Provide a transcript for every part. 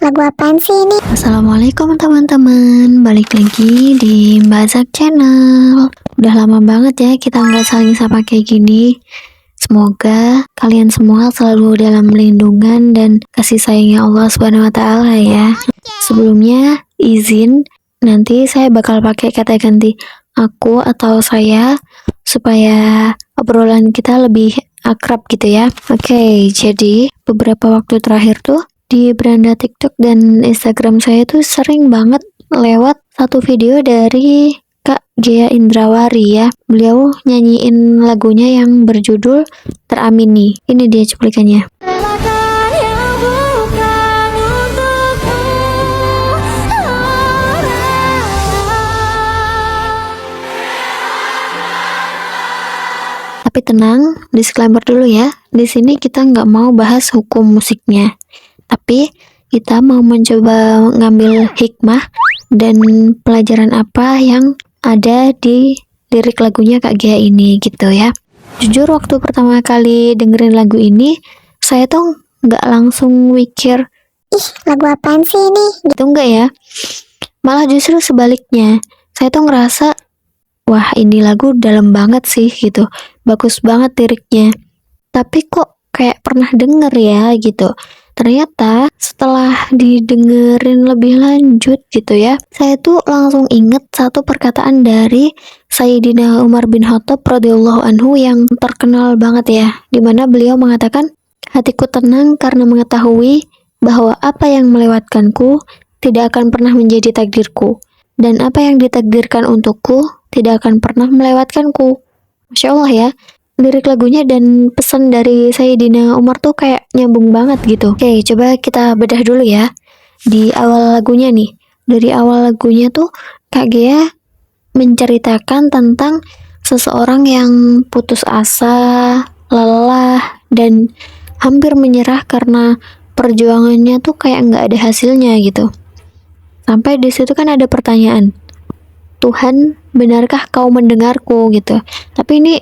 lagu apaan sih ini? Assalamualaikum teman-teman, balik lagi di Mbak Zak Channel. Udah lama banget ya kita nggak saling sapa kayak gini. Semoga kalian semua selalu dalam lindungan dan kasih sayangnya Allah Subhanahu Wa Taala ya. Sebelumnya izin, nanti saya bakal pakai kata ganti aku atau saya supaya obrolan kita lebih akrab gitu ya. Oke, jadi beberapa waktu terakhir tuh di beranda TikTok dan Instagram saya tuh sering banget lewat satu video dari Kak Ghea Indrawari ya. Beliau nyanyiin lagunya yang berjudul Teramini. Ini dia cuplikannya. Tapi tenang, disclaimer dulu ya. Di sini kita nggak mau bahas hukum musiknya. Tapi kita mau mencoba ngambil hikmah dan pelajaran apa yang ada di lirik lagunya Kak Ghea ini gitu ya. Jujur waktu pertama kali dengerin lagu ini, saya tuh nggak langsung mikir, Ih, lagu apaan sih ini? gitu enggak ya. Malah justru sebaliknya, saya tuh ngerasa, wah ini lagu dalam banget sih gitu. Bagus banget liriknya. Tapi kok kayak pernah denger ya gitu. Ternyata setelah didengerin lebih lanjut gitu ya, saya tuh langsung inget satu perkataan dari Sayyidina Umar bin Khattab radhiyallahu anhu yang terkenal banget ya, dimana beliau mengatakan, hatiku tenang karena mengetahui bahwa apa yang melewatkanku tidak akan pernah menjadi takdirku, dan apa yang ditakdirkan untukku tidak akan pernah melewatkanku. Masya Allah ya. Lirik lagunya dan pesan dari Sayyidina Umar tuh kayak nyambung banget gitu. Oke, coba kita bedah dulu ya. Di awal lagunya nih, dari awal lagunya tuh Kak Ghea menceritakan tentang seseorang yang putus asa, lelah, dan hampir menyerah karena perjuangannya tuh kayak nggak ada hasilnya gitu. Sampai di situ kan ada pertanyaan, Tuhan, benarkah kau mendengarku gitu. Tapi ini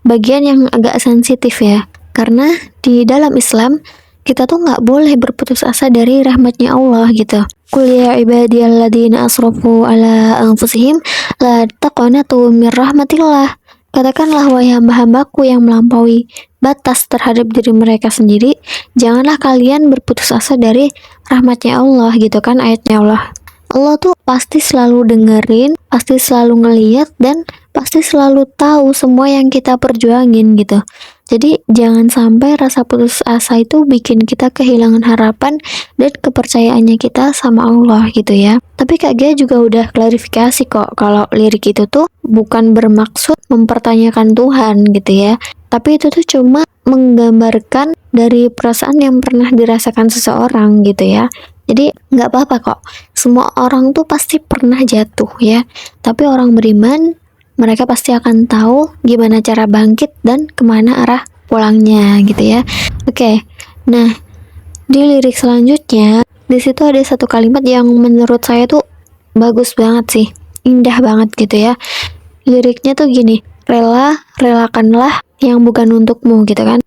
bagian yang agak sensitif ya, karena di dalam Islam kita tuh nggak boleh berputus asa dari rahmatnya Allah gitu. Qul ya ibadiyalladzina asrafu ala anfusihim la taqnatu mir rahmatillah. Katakanlah wahai hamba-hambaku yang melampaui batas terhadap diri mereka sendiri, janganlah kalian berputus asa dari rahmatnya Allah gitu kan ayatnya Allah. Allah tuh pasti selalu dengerin, pasti selalu ngeliat, dan pasti selalu tahu semua yang kita perjuangin gitu. Jadi jangan sampai rasa putus asa itu bikin kita kehilangan harapan dan kepercayaannya kita sama Allah gitu ya. Tapi Kak Ghea juga udah klarifikasi kok kalau lirik itu tuh bukan bermaksud mempertanyakan Tuhan gitu ya. Tapi itu tuh cuma menggambarkan dari perasaan yang pernah dirasakan seseorang gitu ya. Jadi nggak apa-apa kok. Semua orang tuh pasti pernah jatuh ya. Tapi orang beriman, mereka pasti akan tahu gimana cara bangkit dan kemana arah pulangnya gitu ya. Oke, nah di lirik selanjutnya, di situ ada satu kalimat yang menurut saya tuh bagus banget sih, indah banget gitu ya. Liriknya tuh gini, relakanlah yang bukan untukmu gitu kan.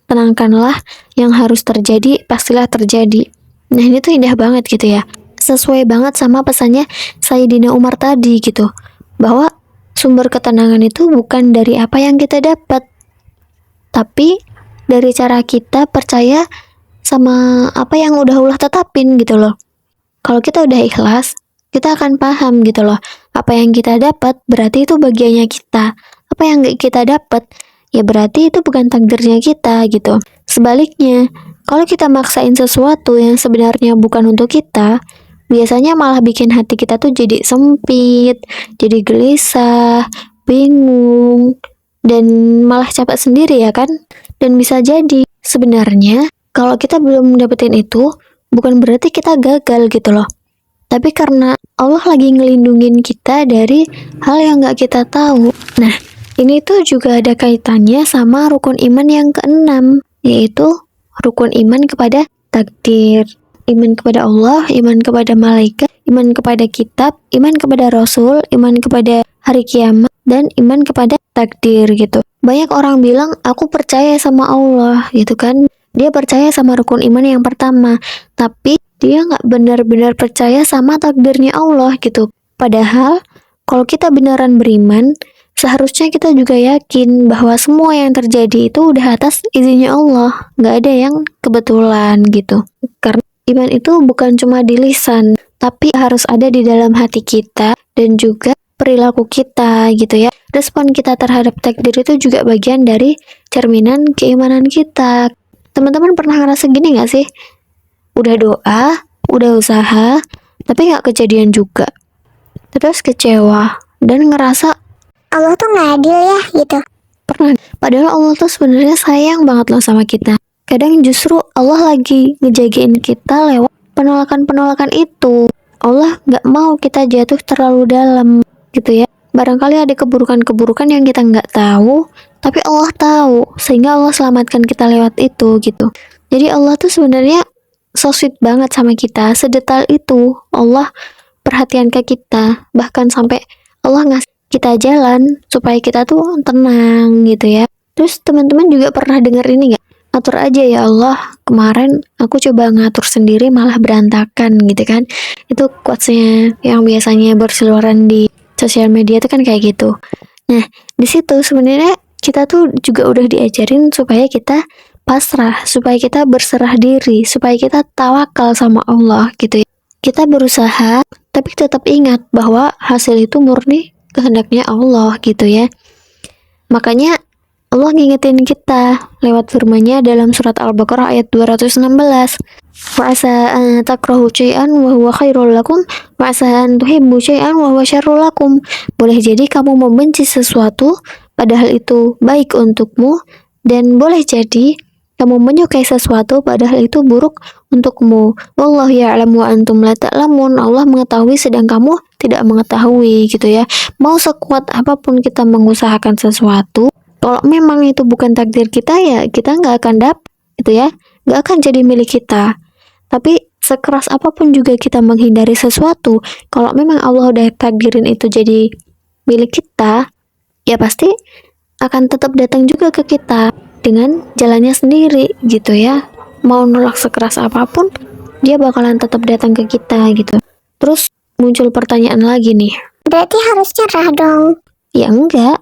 Tenangkanlah yang harus terjadi, pastilah terjadi. Nah ini tuh indah banget gitu ya. Sesuai banget sama pesannya Sayyidina Umar tadi gitu, bahwa sumber ketenangan itu bukan dari apa yang kita dapat, tapi dari cara kita percaya sama apa yang udah Allah tetapin gitu loh. Kalau kita udah ikhlas, kita akan paham gitu loh. Apa yang kita dapat berarti itu bagiannya kita. Apa yang gak kita dapat, ya berarti itu bukan takdirnya kita gitu. Sebaliknya, kalau kita maksain sesuatu yang sebenarnya bukan untuk kita, biasanya malah bikin hati kita tuh jadi sempit, jadi gelisah, bingung, dan malah capek sendiri ya kan? Dan bisa jadi sebenarnya kalau kita belum dapetin itu, bukan berarti kita gagal gitu loh. Tapi karena Allah lagi ngelindungin kita dari hal yang gak kita tahu. Nah, ini tuh juga ada kaitannya sama rukun iman yang keenam, yaitu rukun iman kepada takdir, iman kepada Allah, iman kepada malaikat, iman kepada kitab, iman kepada Rasul, iman kepada hari kiamat, dan iman kepada takdir gitu. Banyak orang bilang, aku percaya sama Allah gitu kan. Dia percaya sama rukun iman yang pertama, tapi dia nggak benar-benar percaya sama takdirnya Allah gitu. Padahal kalau kita beneran beriman, seharusnya kita juga yakin bahwa semua yang terjadi itu udah atas izinnya Allah, nggak ada yang kebetulan gitu. Karena iman itu bukan cuma di lisan, tapi harus ada di dalam hati kita dan juga perilaku kita gitu ya. Respon kita terhadap takdir itu juga bagian dari cerminan keimanan kita. Teman-teman pernah ngerasa gini nggak sih? Udah doa, udah usaha, tapi nggak kejadian juga. Terus kecewa dan ngerasa Allah tuh nggak adil ya gitu. pernah. Padahal Allah tuh sebenarnya sayang banget loh sama kita. Kadang justru Allah lagi ngejagain kita lewat penolakan-penolakan itu. Allah nggak mau kita jatuh terlalu dalam gitu ya. Barangkali ada keburukan-keburukan yang kita nggak tahu, tapi Allah tahu, sehingga Allah selamatkan kita lewat itu gitu. Jadi Allah tuh sebenarnya so sweet banget sama kita, sedetail itu Allah perhatian ke kita, bahkan sampai Allah ngasih kita jalan supaya kita tuh tenang gitu ya. Terus teman-teman juga pernah dengar ini nggak? Atur aja ya Allah, kemarin aku coba ngatur sendiri malah berantakan gitu kan. Itu quotesnya yang biasanya berseliweran di sosial media itu kan kayak gitu. Nah, di situ sebenarnya kita tuh juga udah diajarin supaya kita pasrah, supaya kita berserah diri, supaya kita tawakal sama Allah gitu ya. Kita berusaha, tapi tetap ingat bahwa hasil itu murni kehendaknya Allah gitu ya. Makanya Allah ngingetin kita lewat firman-Nya dalam surat Al-Baqarah ayat 216. Wa asa an takrahu syai'an wa huwa khairul lakum wa asa an tuhibbu syai'an wa huwa syarrul lakum. Boleh jadi kamu membenci sesuatu padahal itu baik untukmu, dan boleh jadi kamu menyukai sesuatu padahal itu buruk untukmu. Wallahu ya'lamu wa antum la ta'lamun. Allah mengetahui sedang kamu tidak mengetahui gitu ya. Mau sekuat apapun kita mengusahakan sesuatu, kalau memang itu bukan takdir kita ya kita nggak akan dapet gitu ya, nggak akan jadi milik kita. Tapi sekeras apapun juga kita menghindari sesuatu, kalau memang Allah udah takdirin itu jadi milik kita, ya pasti akan tetap datang juga ke kita dengan jalannya sendiri gitu ya. Mau nolak sekeras apapun, dia bakalan tetap datang ke kita gitu. Terus muncul pertanyaan lagi nih. Berarti harus nyerah dong. Ya enggak.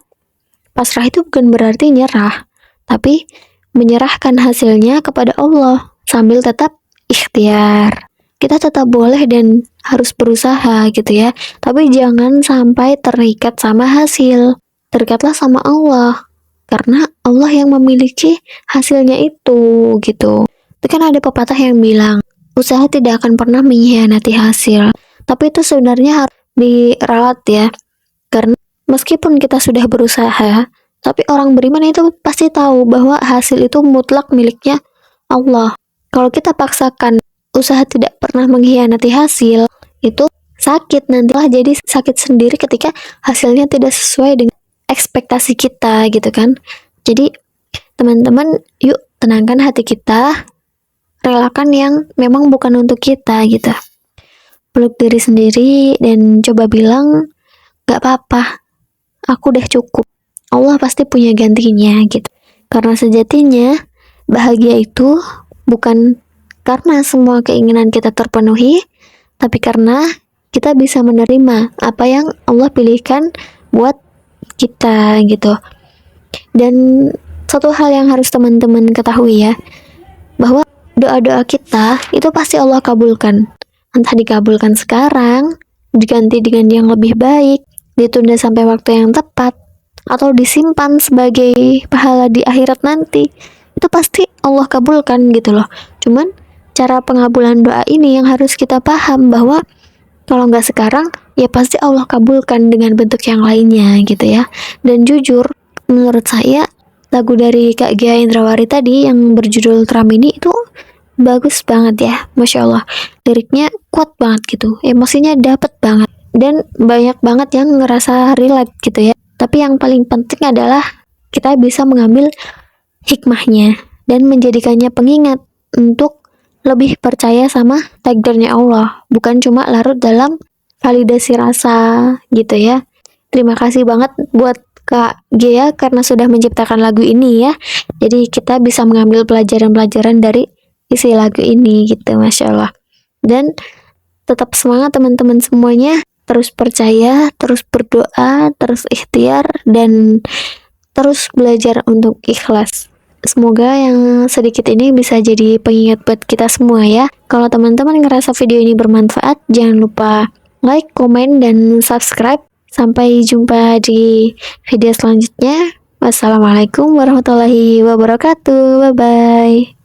Pasrah itu bukan berarti nyerah, tapi menyerahkan hasilnya kepada Allah sambil tetap ikhtiar. Kita tetap boleh dan harus berusaha gitu ya, tapi jangan sampai terikat sama hasil. Terikatlah sama Allah, karena Allah yang memiliki hasilnya itu gitu. Itu kan ada pepatah yang bilang, usaha tidak akan pernah mengkhianati hasil. Tapi itu sebenarnya harus dirawat ya, karena meskipun kita sudah berusaha, tapi orang beriman itu pasti tahu bahwa hasil itu mutlak miliknya Allah. Kalau kita paksakan usaha tidak pernah mengkhianati hasil, itu sakit, nantilah jadi sakit sendiri ketika hasilnya tidak sesuai dengan ekspektasi kita gitu kan. Jadi teman-teman, yuk tenangkan hati kita, relakan yang memang bukan untuk kita gitu. Peluk diri sendiri dan coba bilang, gak apa-apa, aku udah cukup. Allah pasti punya gantinya gitu. Karena sejatinya bahagia itu bukan karena semua keinginan kita terpenuhi, tapi karena kita bisa menerima apa yang Allah pilihkan buat kita gitu. Dan satu hal yang harus teman-teman ketahui ya, bahwa doa-doa kita itu pasti Allah kabulkan. Entah dikabulkan sekarang, diganti dengan yang lebih baik, ditunda sampai waktu yang tepat, atau disimpan sebagai pahala di akhirat nanti, itu pasti Allah kabulkan gitu loh. Cuman cara pengabulan doa ini yang harus kita paham, bahwa kalau nggak sekarang ya pasti Allah kabulkan dengan bentuk yang lainnya gitu ya. Dan jujur menurut saya lagu dari Kak Gia Indrawari tadi yang berjudul Tramini itu bagus banget ya, Masya Allah. Liriknya kuat banget gitu, emosinya dapet banget, dan banyak banget yang ngerasa relate gitu ya. Tapi yang paling penting adalah kita bisa mengambil hikmahnya dan menjadikannya pengingat untuk lebih percaya sama takdirnya Allah, bukan cuma larut dalam validasi rasa gitu ya. Terima kasih banget buat Kak Gia karena sudah menciptakan lagu ini ya. Jadi kita bisa mengambil pelajaran-pelajaran dari isi lagu ini gitu, Masya Allah. Dan tetap semangat teman-teman semuanya, terus percaya, terus berdoa, terus ikhtiar, dan terus belajar untuk ikhlas. Semoga yang sedikit ini bisa jadi pengingat buat kita semua ya. Kalau teman-teman ngerasa video ini bermanfaat, jangan lupa like, komen, dan subscribe. Sampai jumpa di video selanjutnya. Wassalamualaikum warahmatullahi wabarakatuh. Bye-bye.